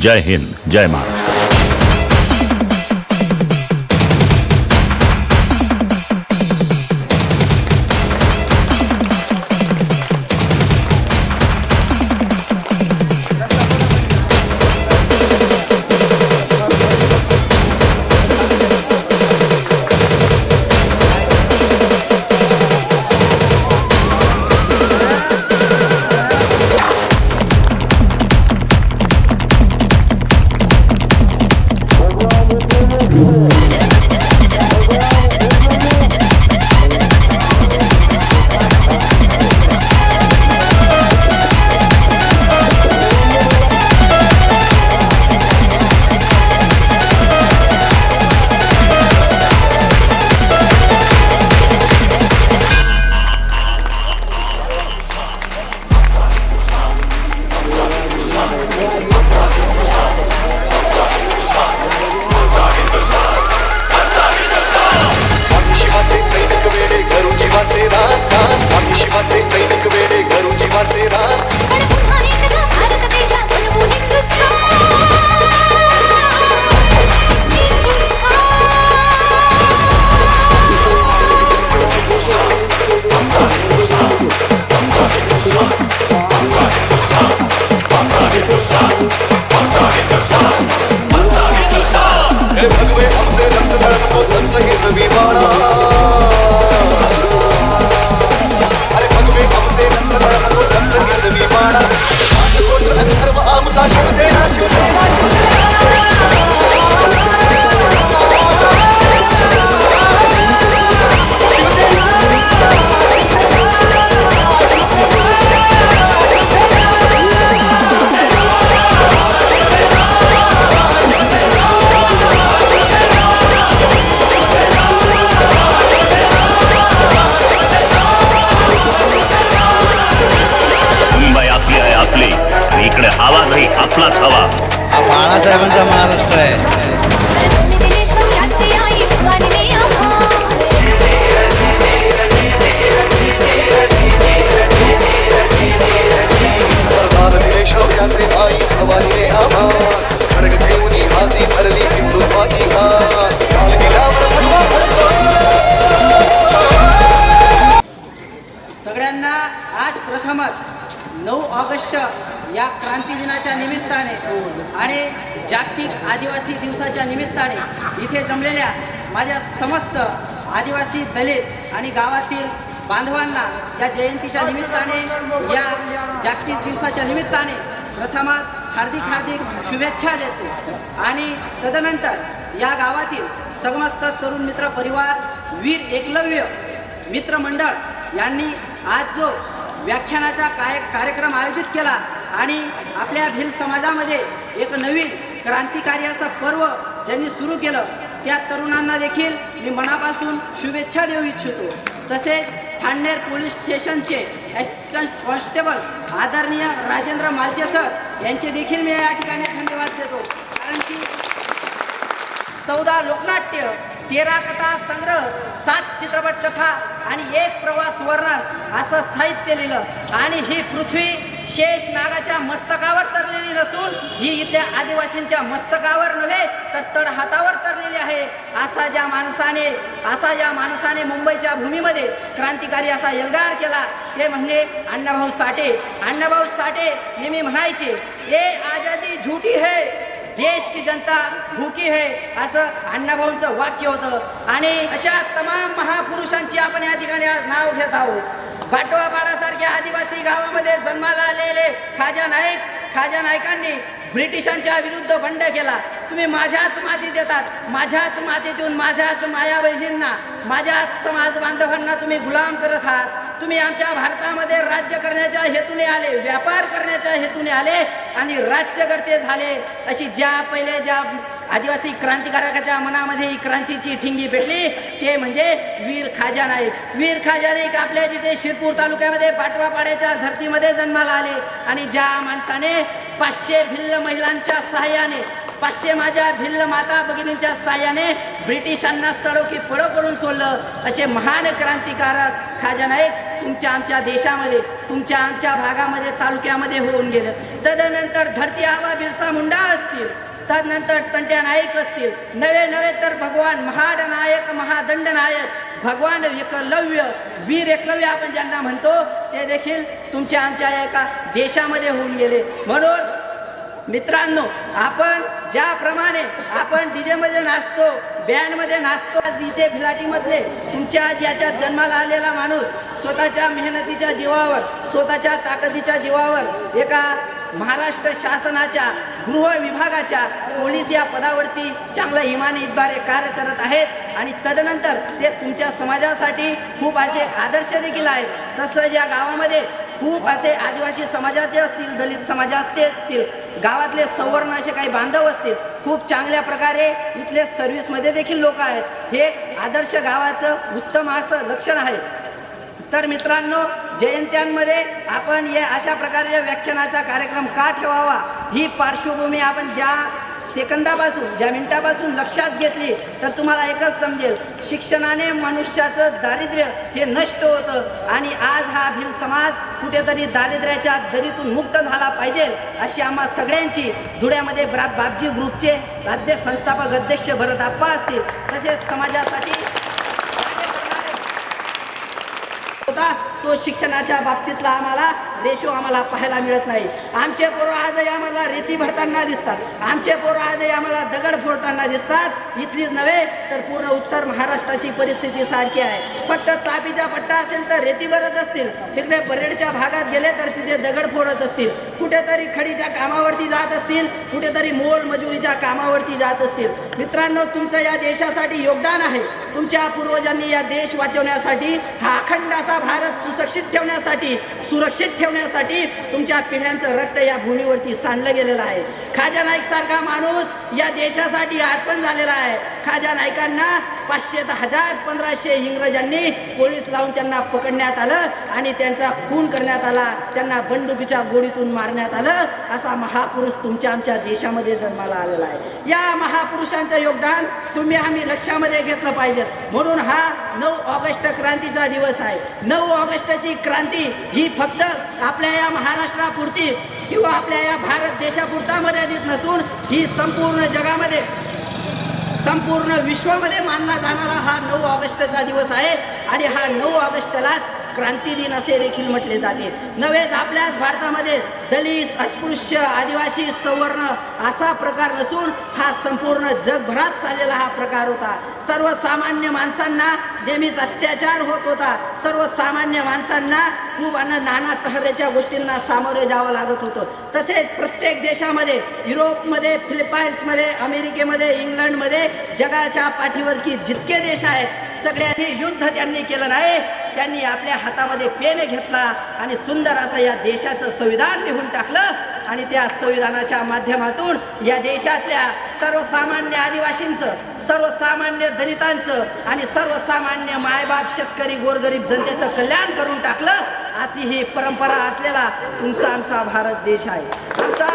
जय हिंद, जय महाराष्ट्र। इकडे आवाजही आपलाच हवा। हा बाळासाहेबांचा महाराष्ट्र आहे। सगळ्यांना आज प्रथमच 9 ऑगस्ट या क्रांती दिनाच्या निमित्ताने आणि जागतिक आदिवासी दिवसाच्या निमित्ताने इथे जमलेल्या माझ्या समस्त आदिवासी दलित आणि गावातील बांधवांना या जयंतीच्या निमित्ताने या जागतिक दिवसाच्या निमित्ताने प्रथमात हार्दिक शुभेच्छा देतो। आणि तदनंतर या गावातील समस्त तरुण मित्र परिवार, वीर एकलव्य मित्र मंडळ यांनी आज जो व्याख्यानाचा कार्यक्रम आयोजित केला आणि आपल्या भिल समाजामध्ये एक नवीन क्रांतिकारी असं पर्व ज्यांनी सुरू केलं त्या तरुणांना देखील मी मनापासून शुभेच्छा देऊ इच्छितो। तसेच ठाणेर पोलीस स्टेशनचे असिस्टंट कॉन्स्टेबल आदरणीय राजेंद्र मालचे सर यांचे देखील मी या ठिकाणी धन्यवाद देतो, कारण की 14 लोकनाट्य, 13 कथा संग्रह, 7 चित्रपट कथा आणि 1 प्रवास वर्णन असं साहित्य लिहिलं। आणि ही पृथ्वी शेष नागाच्या मस्तकावर तरलेली नसून ही इथल्या आदिवासींच्या मस्तकावर नव्हे तर तळहातावर तरलेली आहे। असा ज्या माणसाने मुंबईच्या भूमीमध्ये क्रांतिकारी असा एल्गार केला ते म्हणजे अण्णाभाऊ साठे। अण्णाभाऊ साठे नेहमी म्हणायचे, ये आजादी झूठी है, देश की जनता भूकी है, असं अण्णाभाऊंचं वाक्य होतं। आणि अशा तमाम महापुरुषांची आपण या ठिकाणी आज नाव घेत आहोत। बाटवापाडासारख्या आदिवासी गावामध्ये जन्माला आलेले खाजा नायकांनी ब्रिटिशांच्या विरुद्ध बंड केला। तुम्ही माझ्याच मातीत येतात, माझ्याच मातीतून माझ्याच माया बहिणींना, माझ्याच समाज बांधवांना तुम्ही गुलाम करत आहात। तुम्ही आमच्या भारतामध्ये राज्य करण्याच्या हेतूने आले, व्यापार करण्याच्या हेतूने आले आणि राज्यकर्ते झाले। अशी ज्या आदिवासी क्रांतिकारकाच्या मनामध्ये ही क्रांतीची ठिंगी पेटली ते म्हणजे वीर खाजा नाईक। वीर खाजा नाईक आपल्या जिथे शिरपूर तालुक्यामध्ये बाटवापाड्याच्या धर्तीमध्ये जन्माला आले आणि ज्या माणसाने 500 भिल्ल महिलांच्या सहाय्याने, 500 माझ्या भिल्ल माता भगिनींच्या सहाय्याने ब्रिटिशांना सडोकी पडो करून सोडलं, असे महान क्रांतिकारक खाजा नाईक तुमच्या आमच्या देशामध्ये, तुमच्या आमच्या भागामध्ये, तालुक्यामध्ये होऊन गेलं। तदनंतर धरती आबा बिरसा मुंडा असतील, तदनंतर तंट्या नाईक असतील, नवे तर भगवान महाडनायक महादंडनायक भगवान एकलव्य वीर एकलव्य आपण ज्यांना म्हणतो ते देखील तुमच्या आमच्या एका देशामध्ये होऊन गेले. म्हणून मित्रांनो, आपण ज्याप्रमाणे आपण डीजेमध्ये नाचतो, बँडमध्ये नाचतो, आज इथे भिलाटीमधले तुमच्या आज याच्यात जन्माला आलेला माणूस स्वतःच्या मेहनतीच्या जीवावर, स्वतःच्या ताकदीच्या जीवावर एका महाराष्ट्र शासनाच्या गृह विभागाच्या पोलीस या पदावरती चांगलं इमानी इतबारे कार्य करत आहेत आणि तदनंतर ते तुमच्या समाजासाठी खूप असे आदर्श देखील आहेत. तसं या गावामध्ये खूप असे आदिवासी समाजाचे असतील, दलित समाजाचे असतील, गावातले सवर्ण असे काही बांधव असतील, खूप चांगल्या प्रकारे इथले सर्व्हिसमध्ये देखील लोक आहेत. हे आदर्श गावाचं उत्तम असं लक्षण आहे. तर मित्रांनो, जयंत्यांमध्ये आपण या अशा प्रकारच्या व्याख्यानाचा कार्यक्रम का ठेवावा ही पार्श्वभूमी आपण ज्या सेकंदापासून ज्या मिनिटापासून लक्षात घेतली तर तुम्हाला एकच समजेल, शिक्षणाने मनुष्याचं दारिद्र्य हे नष्ट होतं आणि आज हा भिल समाज कुठेतरी दारिद्र्याच्या दरीतून मुक्त झाला पाहिजे अशी आम्हा सगळ्यांची धुळ्यामध्ये बापजी ग्रुपचे अध्यक्ष संस्थापक अध्यक्ष भरत आप्पा असतील, तसेच समाजासाठी होता तो शिक्षणाच्या बाबतीतला आम्हाला रेशो आम्हाला पाहायला मिळत नाही. आमचे पोरं आजही आम्हाला रेती भरताना दिसतात, आमचे पोरं आजही आम्हाला दगड फोडताना दिसतात. इथलीच नव्हे तर पूर्ण उत्तर महाराष्ट्राची परिस्थिती सारखी आहे. फक्त तापीचा पट्टा असेल तर रेती भरत असतील, तिकडे परेडच्या भागात गेले तर तिथे दगड फोडत असतील, कुठेतरी खडीच्या कामावरती जात असतील, कुठेतरी मोल मजुरीच्या कामावरती जात असतील. मित्रांनो, तुमचं या देशासाठी योगदान आहे. तुमच्या पूर्वजांनी या देश वाचवण्यासाठी, हा अखंड असा भारत सुरक्षित ठेवण्यासाठी तुमच्या पिढ्यांचं रक्त या भूमीवरती सांडलं गेलेलं आहे. खाजा नाईक सारखा माणूस या देशासाठी अर्पण झालेला आहे. खाजा नाईकांना 500 ते 1000 1500 इंग्रजांनी पोलीस लावून त्यांना पकडण्यात आलं आणि त्यांचा खून करण्यात आला, त्यांना बंदुकीच्या गोळीतून मारण्यात आलं. असा महापुरुष तुमच्या आमच्या देशामध्ये जन्माला आलेला आहे. या महापुरुषांचं योगदान तुम्ही आम्ही लक्षामध्ये घेतलं पाहिजे. म्हणून हा 9 ऑगस्ट क्रांतीचा दिवस आहे. 9 ऑगस्टची क्रांती ही फक्त आपल्या या महाराष्ट्रापुरती किंवा आपल्या या भारत देशापुरता मर्यादित नसून ही संपूर्ण जगामध्ये, संपूर्ण विश्वामध्ये मानला जाणारा हा 9 ऑगस्टचा दिवस आहे आणि हा 9 ऑगस्टलाच क्रांती दिन असे देखील म्हटले जाते. नव्हेच आपल्याच भारतामध्ये दलित, अस्पृश्य, आदिवासी, सवर्ण असा प्रकार नसून हा संपूर्ण जगभरात चाललेला हा प्रकार होता. सर्वसामान्य माणसांना नेहमीच अत्याचार होत होता. सर्वसामान्य माणसांना खूप नाना तऱ्हेच्या गोष्टींना सामोरे जावं लागत होतं. तसेच प्रत्येक देशामध्ये, युरोपमध्ये, फिलिपाईन्समध्ये, अमेरिकेमध्ये, इंग्लंडमध्ये, जगाच्या पाठीवरती जितके देश आहेत सगळ्यांनी युद्ध त्यांनी केलं नाही. त्यांनी आपल्या हातामध्ये पेन घेतला आणि सुंदर असं या देशाचं संविधान लिहून टाकलं आणि त्या संविधानाच्या माध्यमातून या देशातल्या सर्वसामान्य आदिवासींचं, सर्वसामान्य दलितांचं आणि सर्वसामान्य मायबाप शेतकरी गोरगरीब जनतेचं कल्याण करून टाकलं. अशी ही परंपरा असलेला तुमचा आमचा भारत देश आहे. आमचा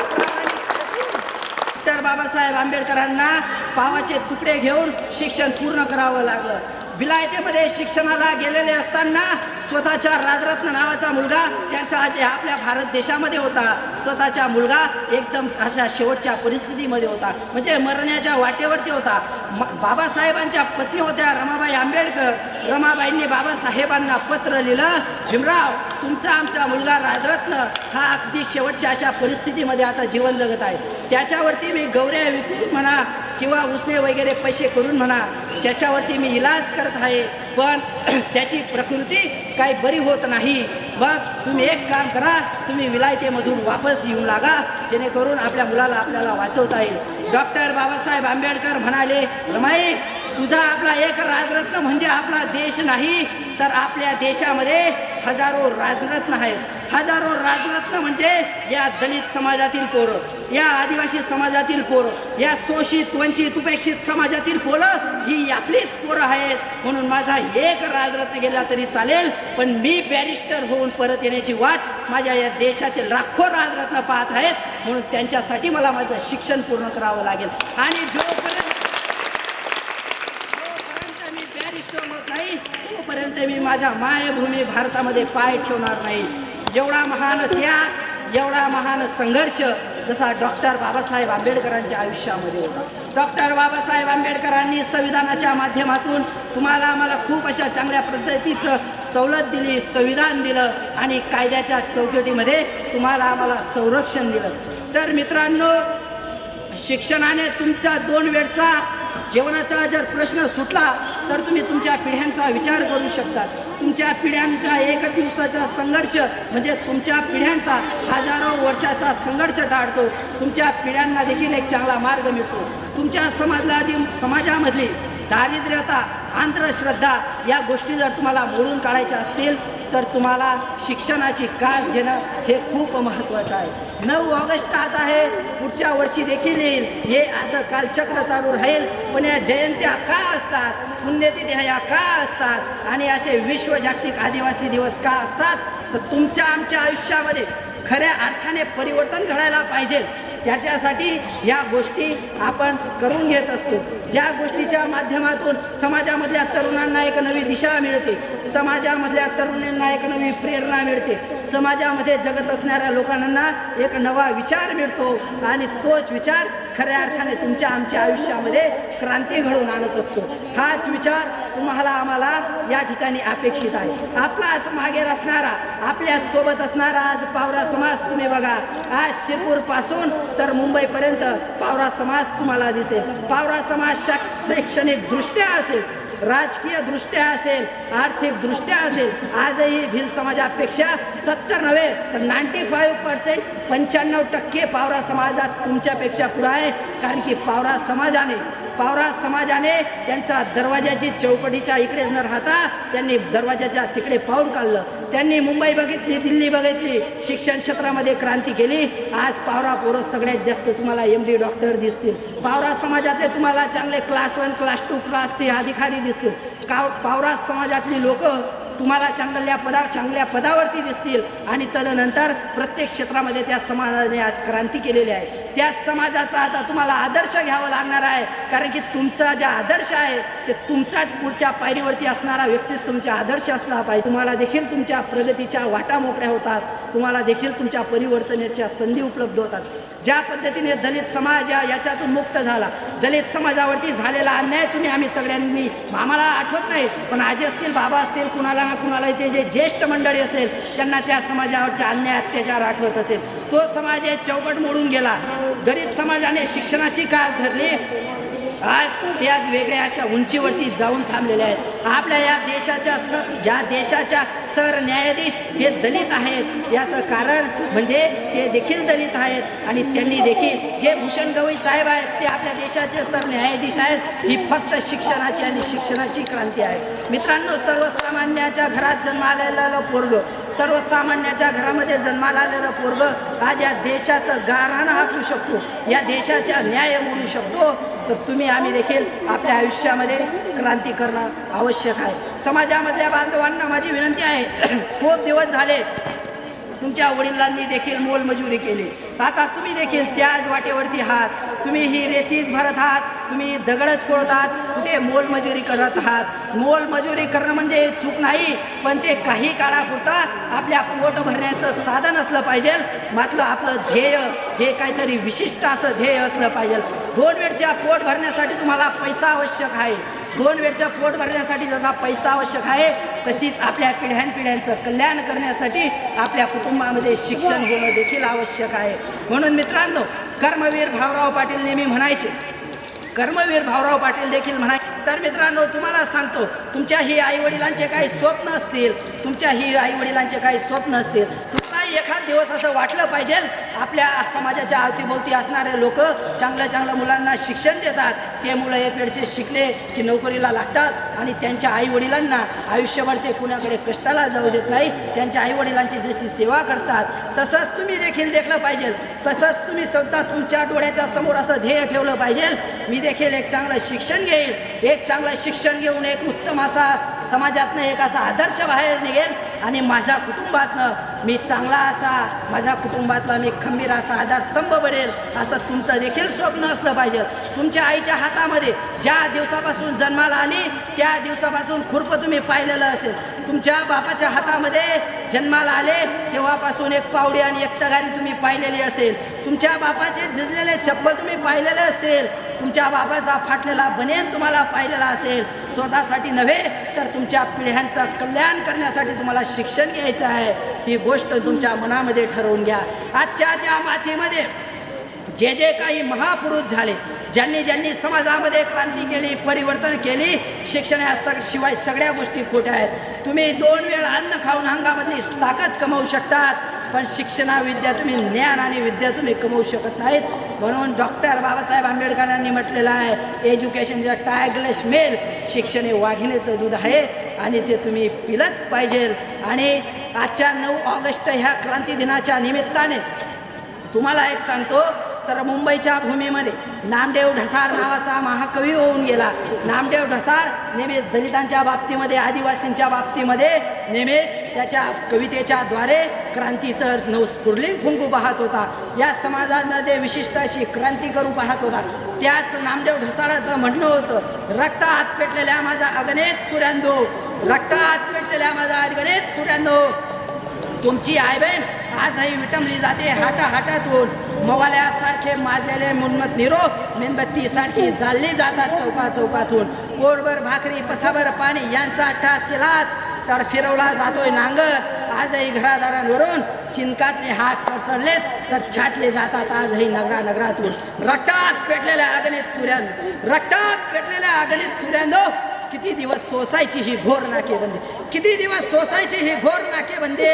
डॉक्टर बाबासाहेब आंबेडकरांना पावाचे तुकडे घेऊन शिक्षण पूर्ण करावं लागलं. विलायतेमध्ये शिक्षणाला गेलेले असताना स्वतःच्या राजरत्न नावाचा मुलगा त्यांचा आज आपल्या भारत देशामध्ये होता. स्वतःचा मुलगा एकदम अशा शेवटच्या परिस्थितीमध्ये होता, म्हणजे मरण्याच्या वाटेवरती होता. बाबासाहेबांच्या पत्नी होत्या रमाबाई आंबेडकर. रमाबाईंनी बाबासाहेबांना पत्र लिहिलं, भीमराव, तुमचा आमचा मुलगा राजरत्न हा अगदी शेवटच्या अशा परिस्थितीमध्ये आता जीवन जगत आहे. त्याच्यावरती मी गौऱ्या विकून म्हणा किंवा उसने वगैरे पैसे करून म्हणा त्याच्यावरती मी इलाज करत आहे, पण त्याची प्रकृती काही बरी होत नाही. मग तुम्ही एक काम करा, तुम्ही विलायतेमधून वापस येऊन लागा, जेणेकरून आपल्या मुलाला आपल्याला वाचवता येईल. डॉक्टर बाबासाहेब आंबेडकर म्हणाले, रमाई, तुझा आपला एक राजरत्न म्हणजे आपला देश नाही, तर आपल्या देशामध्ये हजारो राजरत्न आहेत. हजारो राजरत्न म्हणजे या दलित समाजातील पोरं, या आदिवासी समाजातील पोरं, या शोषित, वंचित, उपेक्षित समाजातील पोरं ही आपलीच पोरं आहेत. म्हणून माझा एक राजरत्न गेला तरी चालेल, पण मी बॅरिस्टर होऊन परत येण्याची वाट माझ्या या देशाचे लाखो राजरत्न पाहत आहेत. म्हणून त्यांच्यासाठी मला माझं शिक्षण पूर्ण करावं लागेल आणि जोपर्यंत मी बॅरिस्टर होत नाही तोपर्यंत मी माझ्या मायभूमी भारतामध्ये पाय ठेवणार नाही. एवढा महान त्याग एवढा महान संघर्ष जसा डॉक्टर बाबासाहेब आंबेडकरांच्या आयुष्यामध्ये होता. डॉक्टर बाबासाहेब आंबेडकरांनी संविधानाच्या माध्यमातून तुम्हाला आम्हाला खूप अशा चांगल्या पद्धतीचं सवलत दिली, संविधान दिलं आणि कायद्याच्या चौकटीमध्ये तुम्हाला आम्हाला संरक्षण दिलं. तर मित्रांनो, शिक्षणाने तुमचा 2 वेळचा जेवणाचा जर प्रश्न सुटला तर तुम्ही तुमच्या पिढ्यांचा विचार करू शकता. तुमच्या पिढ्यांचा 1 दिवसाचा संघर्ष म्हणजे तुमच्या पिढ्यांचा हजारो वर्षाचा संघर्ष टाळतो. तुमच्या पिढ्यांना देखील एक चांगला मार्ग मिळतो. तुमच्या समाजामधली दारिद्र्यता, अंधश्रद्धा या गोष्टी जर तुम्हाला मोडून काढायच्या असतील तर तुम्हाला शिक्षणाची कास घेणं हे खूप महत्त्वाचं आहे. 9 ऑगस्ट आत आहे, पुढच्या वर्षी देखील येईल. हे असं कालचक्र चालू राहील. पण या जयंत्या का असतात, पुण्यतिथी ह्या का असतात आणि असे विश्व जागतिक आदिवासी दिवस का असतात? तर तुमच्या आमच्या आयुष्यामध्ये खऱ्या अर्थाने परिवर्तन घडायला पाहिजे. त्याच्यासाठी या गोष्टी आपण करून घेत असतो. ज्या गोष्टीच्या माध्यमातून समाजामधल्या तरुणांना एक नवी दिशा मिळते, समाजामधल्या तरुणांना एक नवी प्रेरणा मिळते, समाजामध्ये जगत असणाऱ्या लोकांना एक नवा विचार मिळतो आणि तोच विचार खऱ्या अर्थाने तुमच्या आमच्या आयुष्यामध्ये क्रांती घडवून आणत असतो. हाच विचार तुम्हाला आम्हाला या ठिकाणी अपेक्षित आहे. आपलाच मागे असणारा, आपल्या सोबत असणारा आज पावरा समाज तुम्ही बघा. आज शिरपूरपासून तर मुंबईपर्यंत पावरा समाज तुम्हाला दिसेल. पावरा समाज शैक्षणिक दृष्ट्या असेल, राजकीय दृष्ट्या असेल, आर्थिक दृष्ट्या असेल, आजही भिल समाजापेक्षा 70 नव्हे तर 95% 95% पावरा समाजात तुमच्यापेक्षा पुढं आहे. कारण की पावरा समाजाने त्यांचा दरवाजाची चौकटीच्या इकडे न राहता त्यांनी दरवाजाच्या तिकडे पाऊल काढलं. त्यांनी मुंबई बघितली, दिल्ली बघितली, शिक्षण क्षेत्रामध्ये क्रांती केली. आज पावरा पोरं सगळ्यात जास्त तुम्हाला MD डॉक्टर दिसतील. पावरा समाजातले तुम्हाला चांगले क्लास 1, क्लास 2, क्लास 3 अधिकारी दिसतील. पावरा समाजातली लोक तुम्हाला चांगल्या पदावरती दिसतील आणि तदनंतर प्रत्येक क्षेत्रामध्ये त्या समाजाने आज क्रांती केलेली आहे. त्या समाजाचा आता तुम्हाला आदर्श घ्यावा लागणार आहे. कारण की तुमचा ज्या आदर्श आहे ते तुमचाच पुढच्या पायरीवरती असणारा व्यक्तीच तुमचा आदर्श असला पाहिजे. तुम्हाला देखील तुमच्या प्रगतीच्या वाटा मोकळ्या होतात, तुम्हाला देखील तुमच्या परिवर्तनाच्या संधी उपलब्ध होतात. ज्या पद्धतीने दलित समाज याच्यातून मुक्त झाला, दलित समाजावरती झालेला अन्याय आम्ही सगळ्यांनी, आम्हाला आठवत नाही पण आजी असतील, बाबा असतील, कुणाला ना कुणाला ते जे ज्येष्ठ मंडळी असेल त्यांना त्या समाजावरच्या अन्याय अत्याचार आठवत असेल. तो समाज चौकट मोडून गेला. दलित समाजाने शिक्षणाची कास धरली. आज ते आज वेगळ्या अशा उंचीवरती जाऊन थांबलेले आहेत. आपल्या या देशाच्या सरन्यायाधीश हे दलित आहेत. याचं कारण म्हणजे ते देखील दलित आहेत आणि त्यांनी देखील जे भूषण गवई साहेब आहेत ते आपल्या देशाचे सरन्यायाधीश आहेत. ही फक्त शिक्षणाची आणि शिक्षणाची क्रांती आहे. मित्रांनो, सर्वसामान्याच्या घरात जन्मालेलं पोरगं, सर्वसामान्याच्या घरामध्ये जन्माला आलेलं पोरगं आज या देशाचं गारहाण हाकू शकतो, या देशाच्या न्याय मिळू शकतो. तर तुम्ही आम्ही देखील आपल्या आयुष्यामध्ये क्रांती करणं आवश्यक आहे. समाजामधल्या बांधवांना माझी विनंती आहे, खूप दिवस झाले तुमच्या वडिलांनी देखील मोलमजुरी केली, आता तुम्ही देखील त्याच वाटेवरती आहात. तुम्ही ही रेतीच भरत आहात, तुम्ही दगडच फोडत आहात, कुठे मोलमजुरी करत आहात. मोलमजुरी करणं म्हणजे चूक नाही, पण ते काही काळापुरता आपल्या पोट भरण्याचं साधन असलं पाहिजे. मात्र आपलं ध्येय हे काहीतरी विशिष्ट असं ध्येय असलं पाहिजे. 2 वेळच्या पोट भरण्यासाठी तुम्हाला पैसा आवश्यक आहे. 2 वेळच्या पोट भरण्यासाठी जसा पैसा आवश्यक आहे तशीच आपल्या पिढ्यांचं कल्याण करण्यासाठी आपल्या कुटुंबामध्ये शिक्षण होणं देखील आवश्यक आहे. म्हणून मित्रांनो, कर्मवीर भाऊराव पाटील नेहमी म्हणायचे, कर्मवीर भाऊराव पाटील देखील म्हणायचे. तर मित्रांनो, तुम्हाला सांगतो, तुमच्याही आईवडिलांचे काही स्वप्न असतील, तुम्हालाही एखाद दिवस असं वाटलं पाहिजे आपल्या समाजाच्या अवतीभोवती असणारे लोक चांगल्या मुलांना शिक्षण देतात, ते मुलं एक वेळचे शिकले की नोकरीला लागतात आणि त्यांच्या आईवडिलांना आयुष्यभर ते कुणाकडे कष्टाला जाऊ देत नाही. त्यांच्या आईवडिलांची जशी सेवा करतात तसंच तुम्ही देखील देखलं पाहिजे. तसंच तुम्ही स्वतः तुमच्या डोळ्याच्या समोर असं ध्येय ठेवलं पाहिजे, मी देखील एक चांगलं शिक्षण घेईल, एक चांगलं शिक्षण घेऊन एक उत्तम असा समाजातनं एक असा आदर्श बाहेर निघेल आणि माझ्या कुटुंबातनं मी चांगला असा, माझ्या कुटुंबातला मी खंबीर असा आधारस्तंभ बनेल, असं तुमचं देखील स्वप्न असलं पाहिजे. तुमच्या आईच्या हातामध्ये ज्या दिवसापासून जन्माला आली त्या दिवसापासून खुरपं तुम्ही पाहिलेलं असेल, तुमच्या बापाच्या हातामध्ये जन्माला आले तेव्हापासून एक पावडी आणि एक तगारी तुम्ही पाहिलेली असेल. तुमच्या बापाचे झिजलेले चप्पल तुम्ही पाहिलेले असतील. तुमच्या बापाचा फाटलेला बनेन तुम्हाला पाहिलेला असेल. स्वतःसाठी नव्हे तर तुमच्या पिढ्यांचं कल्याण करण्यासाठी तुम्हाला शिक्षण घ्यायचं आहे. ही गोष्ट तुमच्या मनामध्ये ठरवून घ्या. आजच्या ज्या मातीमध्ये जे जे काही महापुरुष झाले, ज्यांनी ज्यांनी समाजामध्ये क्रांती केली, परिवर्तन केली, शिक्षणाशिवाय सगळ्या गोष्टी खोट्या आहेत. तुम्ही 2 वेळ अन्न खाऊन अंगामधली ताकद कमवू शकतात, पण शिक्षणाविद्या तुम्ही ज्ञान आणि विद्या तुम्ही कमवू शकत नाहीत. म्हणून डॉक्टर बाबासाहेब आंबेडकरांनी म्हटलेलं आहे, एज्युकेशनच्या टायग्लेस मेल, शिक्षण हे वाघिणीचं दूध आहे आणि ते तुम्ही पिलंच पाहिजे. आणि आजच्या 9 ऑगस्ट ह्या क्रांती दिनाच्या निमित्ताने तुम्हाला एक सांगतो, तर मुंबईच्या भूमीमध्ये नामदेव ढसाळ नावाचा महाकवी होऊन गेला. नामदेव ढसाळ नेहमीच दलितांच्या बाबतीमध्ये, आदिवासींच्या बाबतीमध्ये नेहमीच त्याच्या कवितेच्या द्वारे क्रांतीचं नवस्फुर्लिंग फुंकू पाहत होता. या समाजामध्ये विशिष्ट अशी क्रांती करू पाहत होता. त्याच नामदेव ढसाळाचं म्हणणं होतं, रक्तात पेटलेल्या माझा अगणित सूर्यांदो, रक्तात पेटलेल्या माझा अगणित सूर्यांदो, तुमची आई बहीण आजही विटंबली जाते हाटाहाटातून. मवाल्यासारखे माजलेले मुनमत निरोप मेणबत्तीसारखी जाळली जातात चौकाचौकातून. पोरभर भाकरी पसाभर पाणी यांचा ठास केलाच तर फिरवला जातोय नांगर. आजही घरादारांवरून चिंकातले हात सरसरलेच तर छाटले जातात आजही नगरातून. रक्तात पेटलेल्या अगणित सूर्यांदो, रक्तात पेटलेल्या अगणित सूर्यांदो, किती दिवस सोसायची ही घोर नाकेबंदी, किती दिवस सोसायची ही घोर नाकेबंदी.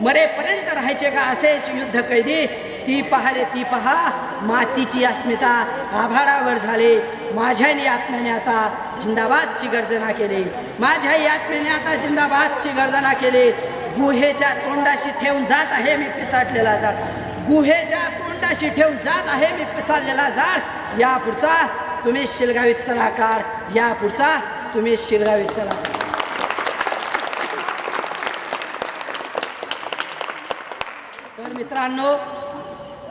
मरेपर्यंत राहायचे का असेच युद्ध कैदी. ती पहारे ती पहा मातीची अस्मिता आभाळावर झाले. माझ्याही आत्म्याने आता जिंदाबादची गर्जना केली, माझ्याही आत्म्याने आता जिंदाबादची गर्जना केली. गुहेच्या तोंडाशी ठेवून जात आहे मी पिसाटलेला जाळ, गुहेच्या तोंडाशी ठेवून जात आहे मी पिसाटलेला जाळ. या पुढचा तुम्ही शिलगावीत चला काळ, या पुढचा तुम्ही शिलगावीत चला. तर मित्रांनो,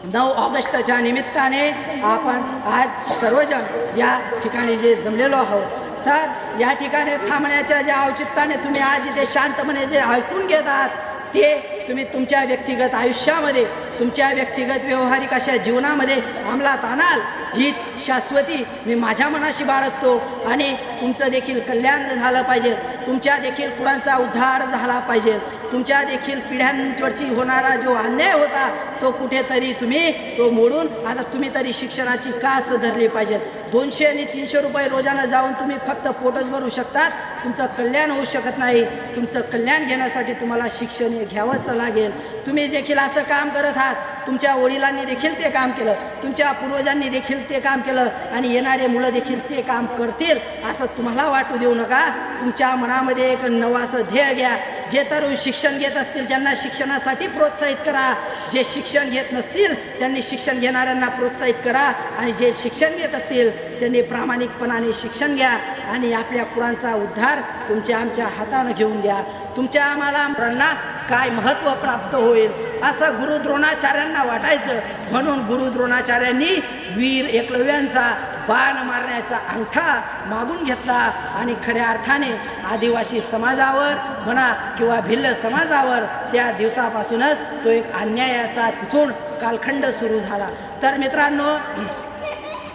9 ऑगस्टच्या निमित्ताने आपण आज सर्वजण या ठिकाणी जे जमलेलो आहोत, तर या ठिकाणी थांबण्याच्या ज्या औचित्याने तुम्ही आज इथे शांतपणे जे ऐकून घेतात ते तुम्ही तुमच्या व्यक्तिगत आयुष्यामध्ये, तुमच्या व्यक्तिगत व्यवहारिक अशा जीवनामध्ये अंमलात आणाल. ही शाश्वती मी माझ्या मनाशी बाळगतो. आणि तुमचं देखील कल्याण झालं पाहिजे, तुमच्या देखील कुळांचा उद्धार झाला पाहिजे. तुमच्या देखील पिढ्यांवरची होणारा जो अन्याय होता तो कुठेतरी तुम्ही तो मोडून आता तुम्ही तरी शिक्षणाची कास धरली पाहिजे. 200 आणि 300 रुपये रोजानं जाऊन तुम्ही फक्त पोटच भरू शकतात, तुमचं कल्याण होऊ शकत नाही. तुमचं कल्याण घेण्यासाठी तुम्हाला शिक्षण हे घ्यावंच लागेल. तुम्ही देखील असं काम करत आहात, तुमच्या वडिलांनी देखील ते काम केलं, तुमच्या पूर्वजांनी देखील ते काम केलं आणि येणारे मुलं देखील ते काम करतील असं तुम्हाला वाटू देऊ नका. तुमच्या मनामध्ये एक नवं असं ध्येय घ्या. जे तरुण शिक्षण घेत असतील त्यांना शिक्षणासाठी प्रोत्साहित करा, जे शिक्षण घेत नसतील त्यांनी शिक्षण घेणाऱ्यांना प्रोत्साहित करा, आणि जे शिक्षण घेत असतील त्यांनी प्रामाणिकपणाने शिक्षण घ्या आणि आपल्या कुळांचा उद्धार तुमच्या आमच्या हातानं घेऊन घ्या. तुमच्या आम्हाला मुलांना काय महत्त्व प्राप्त होईल असं गुरु द्रोणाचार्यांना वाटायचं. म्हणून गुरु द्रोणाचार्यांनी वीर एकलव्यांचा बाण मारण्याचा अंगठा मागून घेतला आणि खऱ्या अर्थाने आदिवासी समाजावर म्हणा किंवा भिल्ल समाजावर त्या दिवसापासूनच तो एक अन्यायाचा तिथून कालखंड सुरू झाला. तर मित्रांनो,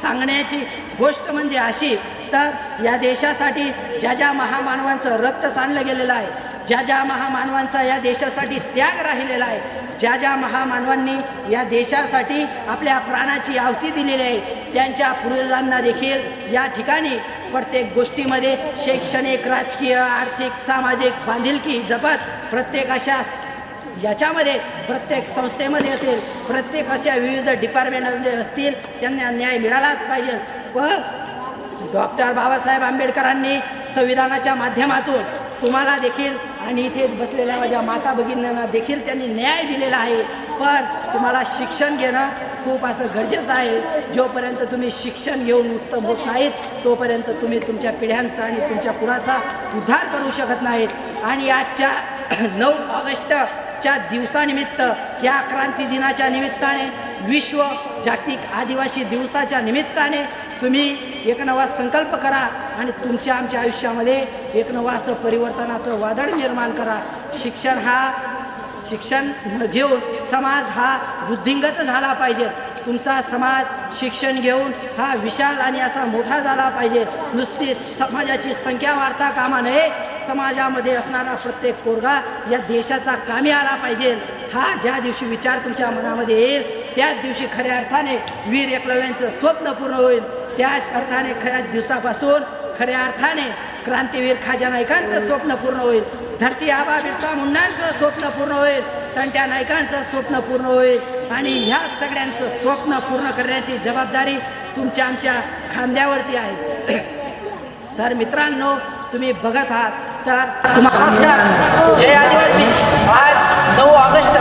सांगण्याची गोष्ट म्हणजे अशी, तर या देशासाठी ज्या ज्या महामानवांचं रक्त सांडलं गेलेलं आहे, ज्या ज्या महामानवांचा या देशासाठी त्याग राहिलेला आहे, ज्या ज्या महामानवांनी या देशासाठी आपल्या प्राणाची आहुती दिलेली आहे, त्यांच्या पूर्वजांना देखील या ठिकाणी प्रत्येक गोष्टीमध्ये शैक्षणिक, राजकीय, आर्थिक, सामाजिक बांधिलकी जपत प्रत्येक अशा याच्यामध्ये प्रत्येक संस्थेमध्ये असेल, प्रत्येक अशा विविध डिपार्टमेंटमध्ये असतील, त्यांना न्याय मिळालाच पाहिजे. पण डॉक्टर बाबासाहेब आंबेडकरांनी संविधानाच्या माध्यमातून तुम्हाला देखील आणि इथे बसलेल्या माझ्या माता भगिनींना देखील त्यांनी न्याय दिलेला आहे. पण तुम्हाला शिक्षण घेणं खूप असं गरजेचं आहे. जोपर्यंत तुम्ही शिक्षण घेऊन उत्तम होत नाहीत तोपर्यंत तुम्ही तुमच्या पिढ्यांचा आणि तुमच्या कुळाचा उद्धार करू शकत नाहीत. आणि आजच्या 9 ऑगस्टच्या दिवसानिमित्त, या क्रांती दिनाच्या निमित्ताने विश्व जागतिक आदिवासी दिवसाच्या निमित्ताने तुम्ही एक नवा संकल्प करा आणि तुमच्या आमच्या आयुष्यामध्ये एक नवा असं परिवर्तनाचं वादळ निर्माण करा. शिक्षण घेऊन समाज हा बुद्धिंगत झाला पाहिजे. तुमचा समाज शिक्षण घेऊन हा विशाल आणि असा मोठा झाला पाहिजे. नुसती समाजाची संख्या वाढता कामा नये. समाजामध्ये असणारा प्रत्येक पोरगा या देशाचा कामी आला पाहिजे. हा ज्या दिवशी विचार तुमच्या मनामध्ये येईल त्याच दिवशी खऱ्या अर्थाने वीर एकलव्यांचं स्वप्न पूर्ण होईल. त्याच अर्थाने खऱ्या दिवसापासून खऱ्या अर्थाने क्रांतीवीर खाजा नाईकांचं स्वप्न पूर्ण होईल. धरती आबा बिरसा मुंडांचं स्वप्न पूर्ण होईल. तंट्या नाईकांचं स्वप्न पूर्ण होईल. आणि ह्या सगळ्यांचं स्वप्न पूर्ण करण्याची जबाबदारी तुमच्या आमच्या खांद्यावरती आहे. तर मित्रांनो, तुम्ही बघत आहात तर नमस्कार. जय आदिवासी. आज 9 ऑगस्ट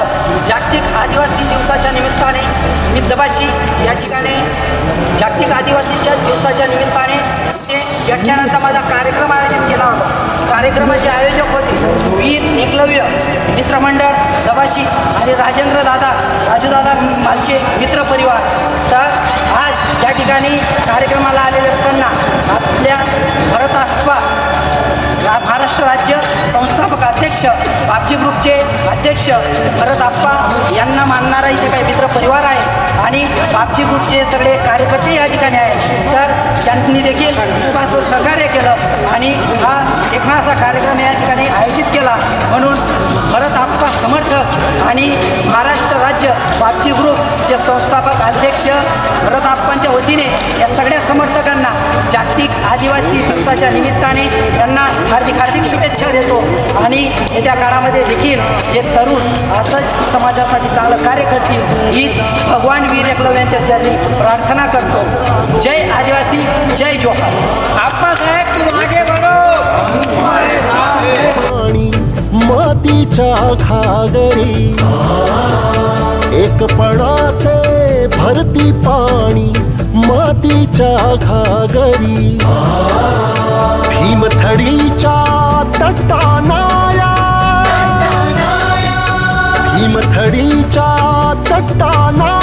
जागतिक आदिवासी दिवसाच्या निमित्ताने मी दबाशी या ठिकाणी जागतिक आदिवासीच्या दिवसाच्या निमित्ताने इथे व्याख्यानाचा माझा कार्यक्रम आयोजित केला होता. कार्यक्रमाचे आयोजक होते वीर एकलव्य मित्रमंडळ दबाशी आणि राजूदादा मालचे मित्रपरिवार. तर आज या ठिकाणी कार्यक्रमाला आलेले असताना आपल्या भरताप्पा महाराष्ट्र राज्य संस्थापक अध्यक्ष बापजी ग्रुपचे अध्यक्ष भरताप्पा यांना मानणारा इथे काही मित्रपरिवार आहे आणि बापजी ग्रुपचे सगळे कार्यकर्ते या ठिकाणी आहेत. तर त्यांनी देखील खूप असं सहकार्य केलं आणि हा एक असा कार्यक्रम या ठिकाणी आयोजित केला. म्हणून भरताप्पा समर्थक आणि महाराष्ट्र राज्य बापजी ग्रुपचे संस्थापक अध्यक्ष भरताप्पांच्या वतीने या सगळ्या समर्थकांना जागतिक आदिवासी दिवसाच्या निमित्ताने त्यांना हार्दिक शुभेच्छा देतो. आणि येत्या काळामध्ये देखील हे तरुण असंच समाजासाठी चांगलं कार्य करतील हीच भगवान वीर एकलव्यांच्या चरणी प्रार्थना करतो. जय आदिवासी, जय जोहार. आप्पासाहेब तुम आगे बढ़ो. मातीच्या घागरी एकपणाचे भरती पाणी मातीच्या घागरी भीमथडीच्या तटानाया भीमथडीच्या तटाना